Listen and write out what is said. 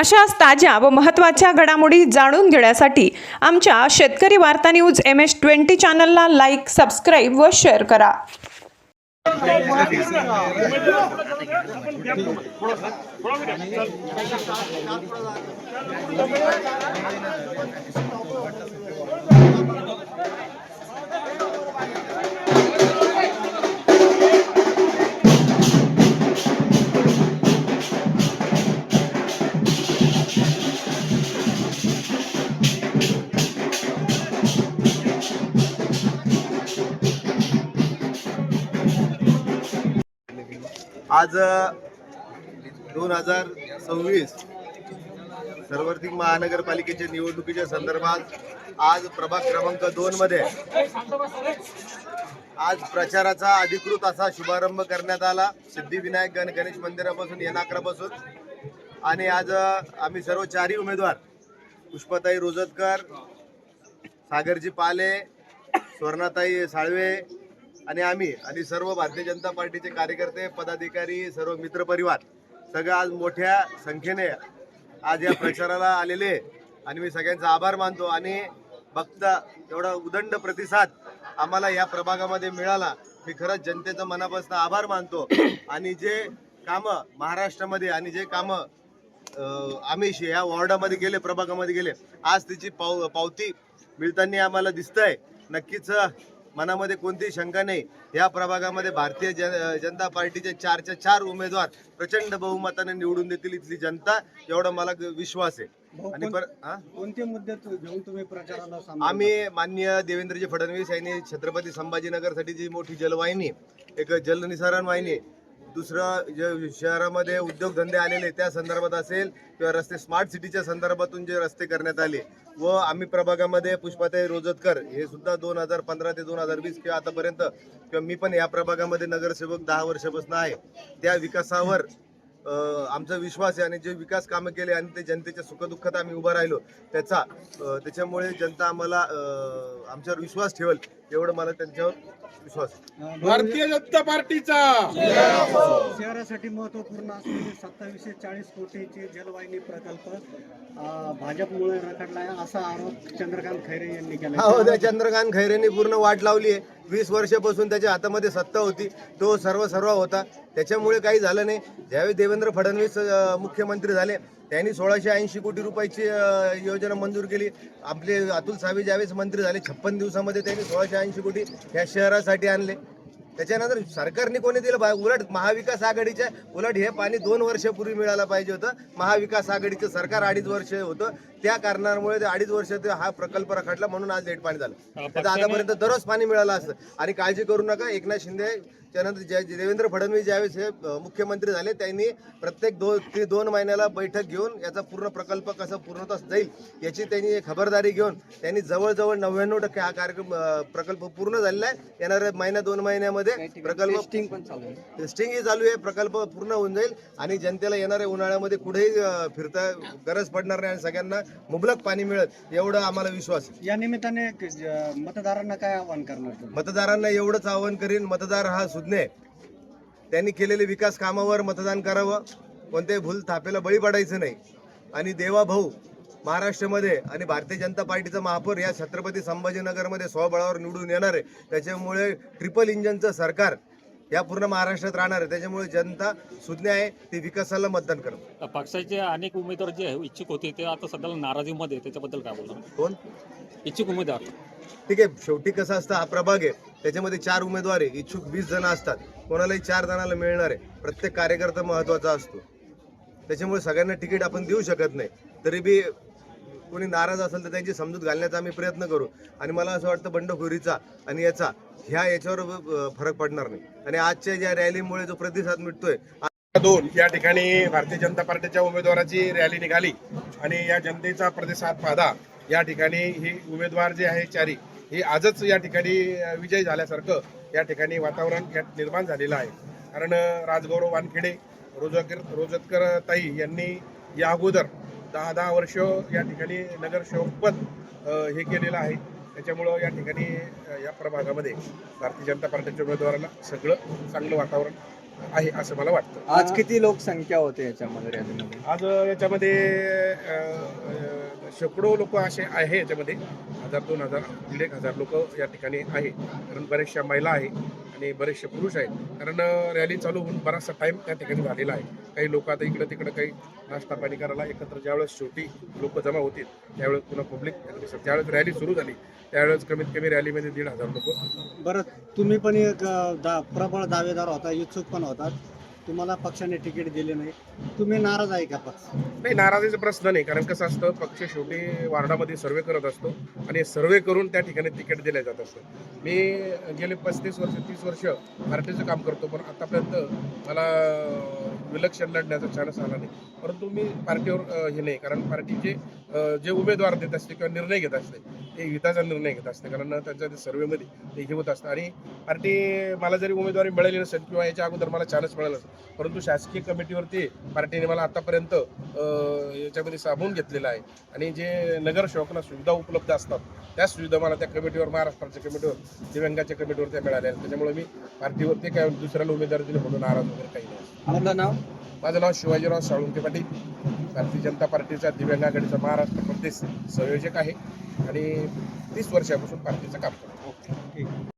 अशाच ताज्या व महत्त्वाच्या घडामोडी जाणून घेण्यासाठी आमच्या शेतकरी वार्ता न्यूज MS-20 चॅनलला लाईक, सबस्क्राईब व शेअर करा. आज 2026 सार्वत्रिक महानगरपालिकेच्या निवडणुकीच्या संदर्भात आज प्रभाग क्रमांक 2 मध्ये आज प्रचाराचा अधिकृत असा शुभारंभ करण्यात आला. सिद्धिविनायक गणेश मंदिरापासून येनाकरापासून. आणि आज आम्ही सर्व चारही उमेदवार पुष्पाताई रोजतकर, सागरजी पाले, स्वर्णाताई साळवे आणि सर्व भारतीय जनता पार्टीचे कार्यकर्ते, पदाधिकारी, सर्व मित्रपरिवार सगळं आज मोठ्या संख्येने आज या प्रचाराला आलेले आणि मी सगळ्यांचा आभार मानतो. आणि बघता एवढा उदंड प्रतिसाद आम्हाला या प्रभागामध्ये मिळाला, मी खरंच जनतेचा मनापासून आभार मानतो. आणि जे कामं महाराष्ट्रामध्ये आणि जे कामं आम्ही या वॉर्डामध्ये गेले, प्रभागामध्ये गेले, आज त्याची पावती मिळताना आम्हाला दिसतंय. नक्कीच मनामध्ये कोणतीही शंका नाही, या प्रभागामध्ये भारतीय जनता पार्टीचे 4च्या 4 उमेदवार प्रचंड बहुमताने निवडून देतील इथली जनता, एवढा मला विश्वास आहे. आणि कोणते मुद्दे घेऊन तुम्ही प्रचाराला? आम्ही माननीय देवेंद्रजी फडणवीस यांनी छत्रपती संभाजीनगरसाठी जी मोठी जलवाहिनी, एक जलनिसारण वाहिनी, दुसरं जे शहरामध्ये उद्योगधंदे आलेले त्या संदर्भात असेल किंवा रस्ते स्मार्ट सिटीच्या संदर्भातून जे रस्ते करण्यात आले, व आम्ही प्रभागामध्ये पुष्पाताई रोजतकर हे सुद्धा 2015 ते 2020 किंवा आतापर्यंत किंवा मी पण या प्रभागामध्ये नगरसेवक 10 वर्षापासून आहे, त्या विकासावर आमचा विश्वास आहे. आणि जे विकास कामं केले आणि ते जनतेच्या सुखदुःखात आम्ही उभं राहिलो त्याच्यामुळे जनता आम्हाला आमच्यावर विश्वास ठेवेल, एवढं मला त्यांच्यावर विश्वास आहे. भारतीय जनता पार्टीचा शहरासाठी महत्वपूर्ण असलेले 2740 कोटीचे जलवाहिनी प्रकल्प भाजपमुळे रखडलाय असा आरोप चंद्रकांत खैरे यांनी केला. हो, त्या चंद्रकांत खैरेंनी पूर्ण वाट लावली आहे. 20 वर्षापासून त्याच्या हातामध्ये सत्ता होती, तो सर्व होता, त्याच्यामुळे काही झालं नाही. ज्यावेळी देवेंद्र फडणवीस मुख्यमंत्री झाले त्यांनी 1680 कोटी रुपयाची योजना मंजूर केली. आपले अतुल सावे ज्यावेळेस मंत्री झाले 56 दिवसामध्ये त्यांनी 1680 कोटी या शहरासाठी आणले. त्याच्यानंतर सरकारने कोणी दिलं? उलट महाविकास आघाडीच्या उलट हे पाणी 2 वर्षापूर्वी मिळायला पाहिजे होतं. महाविकास आघाडीचं सरकार 2.5 वर्ष होतं, त्या कारणामुळे ते 2.5 वर्ष हा प्रकल्प रखडला, म्हणून आज लेट पाणी झालं. त्याचं आतापर्यंत दररोज पाणी मिळालं असतं. आणि काळजी करू नका, एकनाथ शिंदे त्यानंतर देवेंद्र फडणवीस ज्यावेळेस हे मुख्यमंत्री झाले त्यांनी प्रत्येक 2 महिन्याला बैठक घेऊन याचा पूर्ण प्रकल्प कसा पूर्णतः जाईल याची त्यांनी खबरदारी घेऊन त्यांनी जवळजवळ 99% हा कार्यक्रम प्रकल्प पूर्ण झालेला आहे. येणाऱ्या 1-2 महिन्यामध्ये प्रकल्प टेस्टिंगही चालू आहे, प्रकल्प पूर्ण होऊन जाईल आणि जनतेला येणाऱ्या उन्हाळ्यामध्ये कुठेही फिरता गरज पडणार नाही आणि सगळ्यांना मुबलक पाणी मिळेल, एवढं आम्हाला विश्वास आहे. या निमित्ताने मतदारांना काय आवाहन करणार? मतदारांना एवढंच आवाहन करीन, मतदार हा सुज्ञ, त्यांनी केलेले विकास कामावर मतदान करावं, कोणत्याही भूल थापेला बळी पडायचं नाही. आणि देवा भाऊ महाराष्ट्रामध्ये आणि भारतीय जनता पार्टीचा महापौर या छत्रपती संभाजीनगरमध्ये स्वबळावर निवडून येणार आहे. त्याच्यामुळे ट्रिपल इंजनचं सरकार या पूर्ण महाराष्ट्रात राहणार आहे. त्याच्यामुळे जनता सुज्ञ आहे, ते विकासाला मतदान करतात. पक्षाचे अनेक उमेदवार जे इच्छुक होते ते आता सध्याला नाराजीमध्ये, त्याच्याबद्दल काय बोलणार? कोण इच्छुक उमेदवार? ठीक आहे, शेवटी कसं असतं, हा प्रभाग आहे, त्याच्यामध्ये 4 उमेदवार आहे, इच्छुक 20 जण असतात, कोणालाही 4 जणांना मिळणार आहे. प्रत्येक कार्यकर्ता महत्त्वाचा असतो, त्याच्यामुळे सगळ्यांना तिकीट आपण देऊ शकत नाही. तरी बी कोणी नाराज असेल तर त्यांची समजूत घालण्याचा आम्ही प्रयत्न करू. आणि मला असं वाटतं बंडखोरीचा आणि याच्यावर फरक पडणार नाही. आणि आजच्या ज्या रॅलीमुळे जो प्रतिसाद मिळतोय 2 या ठिकाणी भारतीय जनता पार्टीच्या उमेदवाराची रॅली निघाली आणि या जनतेचा प्रतिसाद पाहता या ठिकाणी ही उमेदवार जे आहे 4 ही आजच या ठिकाणी विजय झाल्यासारखं या ठिकाणी वातावरण निर्माण झालेलं आहे. कारण राजगौरव वानखेडे, रोजतकर ताई यांनी या अगोदर 10 वर्ष या ठिकाणी नगरसेवकपद हे केलेलं आहे. त्याच्यामुळं या ठिकाणी या प्रभागामध्ये भारतीय जनता पार्टीच्या उमेदवाराला सगळं चांगलं वातावरण आहे असं मला वाटतं. आज किती लोकसंख्या होते याच्यामध्ये रॅलीमध्ये? आज याच्यामध्ये शेकडो लोक असे आहे याच्यामध्ये 1000, 2000, 1500 लोक या ठिकाणी आहे. कारण बऱ्याचशा महिला आहे आणि बरेचसे पुरुष आहेत. कारण रॅली चालू होऊन बराचसा टाईम त्या ठिकाणी झालेला आहे. काही लोक आता इकडं तिकडं काही नाश्ता पाणी करायला एकत्र ज्यावेळेस शेवटी लोक जमा होतील त्यावेळेस पुन्हा पब्लिक ज्यावेळेस रॅली सुरू झाली त्यावेळेस कमीत कमी रॅलीमध्ये 1,500 लोक. बरं, तुम्ही पण एक प्रबळ दावेदार होता, इच्छुक पण होतात, तुम्हाला पक्षाने तिकीट दिले नाही, तुम्ही नाराज आहे का पक्ष? नाही, नाराजीचा प्रश्न नाही. कारण कसं असतं, पक्ष शेवटी वार्डामध्ये सर्वे करत असतो आणि सर्वे करून त्या ठिकाणी तिकीट दिलं जात असतं. मी गेले 35 वर्ष 30 वर्ष पार्टीचं काम करतो, पण आतापर्यंत मला इलेक्शन लढण्याचा चान्स आला नाही. परंतु मी पार्टीवर हे नाही, कारण पार्टीचे जे उमेदवार देत असते किंवा निर्णय घेत असते ते हिताचा निर्णय घेत असते. कारण त्यांच्या ते सर्वेमध्ये ते हे होत असतं आणि पार्टी मला जरी उमेदवारी मिळाली नसेल किंवा याच्या अगोदर मला चान्स मिळाला नसेल, परंतु शासकीय कमिटीवरती पार्टीने मला आतापर्यंत याच्यामध्ये सामावून घेतलेलं आहे. आणि जे नगरसेवकांना सुविधा उपलब्ध असतात त्या सुविधा मला त्या कमिटीवर, महाराष्ट्राच्या कमिटीवर, दिव्यांगाच्या कमिटीवर त्या मिळाल्या आहेत. त्याच्यामुळे मी पार्टीवरती काय दुसऱ्याला उमेदवारी दिली म्हणून नाराज वगैरे काही नाही. आपलं नाव? माझं नाव शिवाजीराव साळुंके पाटील, भारतीय जनता पार्टीचा दिव्यांग आघाडीचा महाराष्ट्र प्रदेश संयोजक आहे आणि 30 वर्षापासून पार्टीचं काम करतो. ठीक.